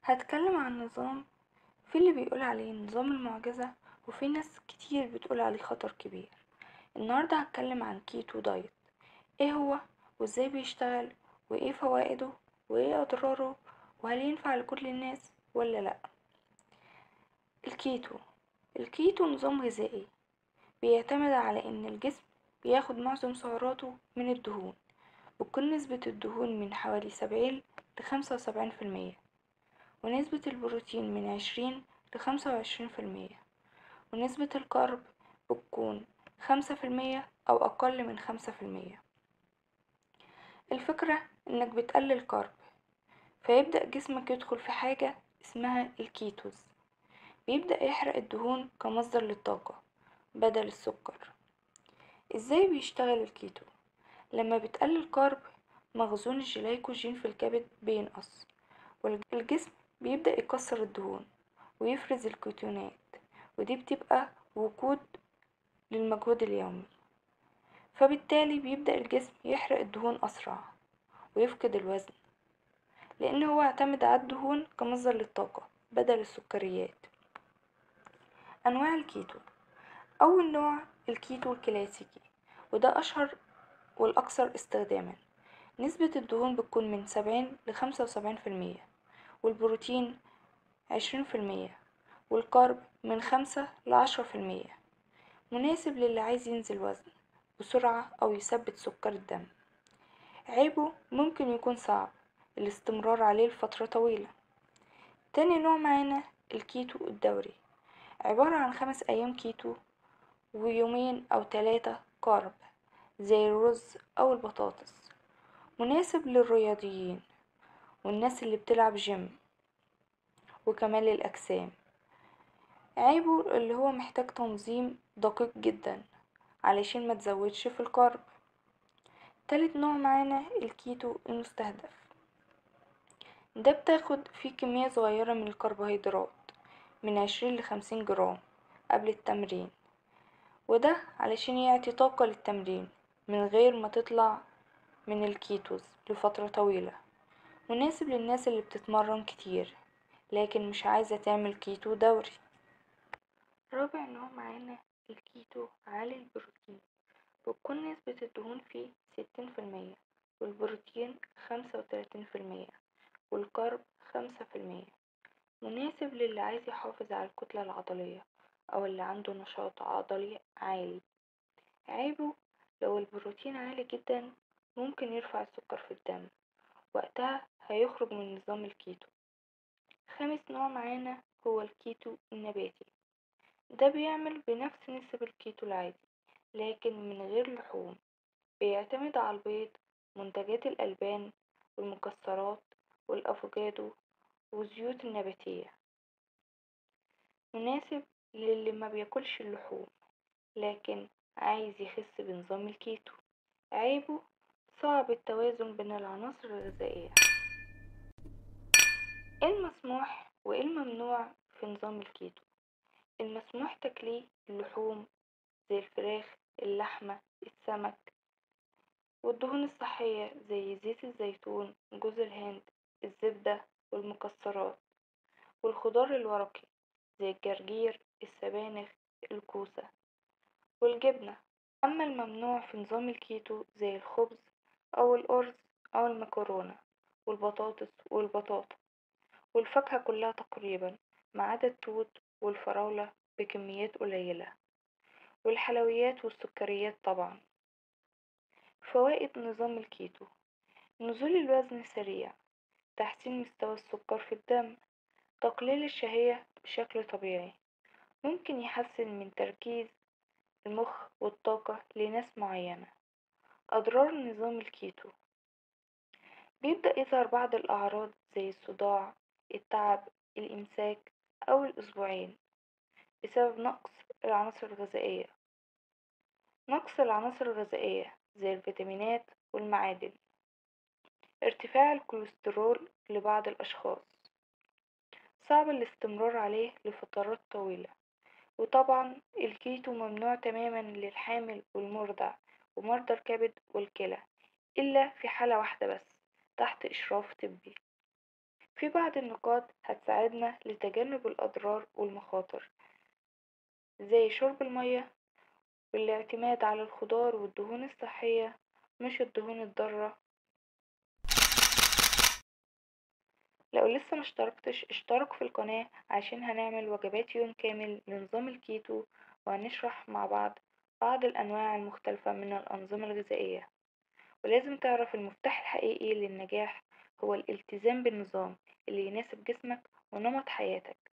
هتكلم عن نظام، في اللي بيقول عليه نظام المعجزة، وفي ناس كتير بتقول عليه خطر كبير. النهاردة هتكلم عن كيتو دايت. ايه هو وازاي بيشتغل وايه فوائده وايه اضراره، وهل ينفع لكل الناس ولا لا؟ الكيتو الكيتو نظام غذائي بيعتمد على ان الجسم بياخد معظم سعراته من الدهون، بتكون نسبة الدهون من حوالي 70 ل75%، ونسبة البروتين من 20 ل25%، ونسبة الكارب بتكون 5% أو أقل من 5%. الفكرة إنك بتقلل كارب، فيبدأ جسمك يدخل في حاجة اسمها الكيتوز، بيبدأ يحرق الدهون كمصدر للطاقة بدل السكر. ازاي بيشتغل الكيتو؟ لما بتقلل كارب، مخزون الجلايكوجين في الكبد بينقص، والجسم بيبدأ يكسر الدهون ويفرز الكيتونات، ودي بتبقى وقود للمجهود اليومي. فبالتالي بيبدأ الجسم يحرق الدهون أسرع ويفقد الوزن، لأن هو اعتمد على الدهون كمصدر للطاقة بدل السكريات. أنواع الكيتو: أول نوع الكيتو الكلاسيكي، وده أشهر والأكثر استخداما. نسبة الدهون بتكون من 70 ل75%، والبروتين 20%، والكارب من 5 ل10%. مناسب للي عايز ينزل وزن بسرعة أو يثبت سكر الدم. عيبه ممكن يكون صعب الاستمرار عليه لفترة طويلة. تاني نوع معانا الكيتو الدوري، عبارة عن 5 أيام كيتو ويومين أو 3 كارب زي الرز أو البطاطس. مناسب للرياضيين والناس اللي بتلعب جيم وكمال الأجسام. عيبه اللي هو محتاج تنظيم دقيق جدا علشان ما تزودش في الكارب. تالت نوع معانا الكيتو المستهدف، ده بتاخد فيه كمية صغيرة من الكربوهيدرات من 20 ل50 جرام قبل التمرين، وده علشان يعطي طاقة للتمرين من غير ما تطلع من الكيتوز لفترة طويلة. مناسب للناس اللي بتتمرن كتير لكن مش عايزة تعمل كيتو دوري. رابع نوع معانا الكيتو عالي البروتين، بتكون نسبة الدهون فيه 60%، والبروتين 35%، والكارب 5%. مناسب للي عايز يحافظ على الكتلة العضلية أو اللي عنده نشاط عضلي عالي. عيبه لو البروتين عالي جدا ممكن يرفع السكر في الدم، وقتها هيخرج من نظام الكيتو. خامس نوع معانا هو الكيتو النباتي، ده بيعمل بنفس نسب الكيتو العادي لكن من غير لحوم. بيعتمد على البيض، منتجات الألبان والمكسرات والأفوكادو والزيوت النباتية. مناسب للي ما بياكلش اللحوم لكن عايز يخس بنظام الكيتو. عيبه صعب التوازن بين العناصر الغذائية. ايه المسموح وايه الممنوع في نظام الكيتو؟ المسموح تاكليه اللحوم زي الفراخ، اللحمة، السمك، والدهون الصحية زي زيت الزيتون، جوز الهند، الزبدة والمكسرات، والخضار الورقي زي الجرجير، السبانخ، الكوسة، والجبنة. أما الممنوع في نظام الكيتو زي الخبز أو الأرز أو المكرونة والبطاطس والبطاطا والفاكهة كلها تقريبا ما عدا التوت والفراولة بكميات قليلة، والحلويات والسكريات طبعا. فوائد نظام الكيتو: نزول الوزن سريع، تحسين مستوى السكر في الدم، تقليل الشهية بشكل طبيعي، ممكن يحسن من تركيز المخ والطاقة لناس معينة. أضرار نظام الكيتو: بيبدأ يظهر بعض الأعراض زي الصداع، التعب، الإمساك أول أسبوعين بسبب العناصر الغذائية نقص العناصر الغذائية زي الفيتامينات والمعادن، ارتفاع الكوليسترول لبعض الأشخاص، صعب الاستمرار عليه لفترات طويلة. وطبعا الكيتو ممنوع تماما للحامل والمرضع ومرضى الكبد والكلى، إلا في حالة واحدة بس تحت إشراف طبي. في بعض النقاط هتساعدنا لتجنب الأضرار والمخاطر زي شرب المياه والاعتماد على الخضار والدهون الصحية مش الدهون الضارة. لو لسه مشتركتش اشترك في القناة عشان هنعمل وجبات يوم كامل لنظام الكيتو، وهنشرح مع بعض الأنواع المختلفة من الأنظمة الغذائية. ولازم تعرف المفتاح الحقيقي للنجاح هو الالتزام بالنظام اللي يناسب جسمك ونمط حياتك.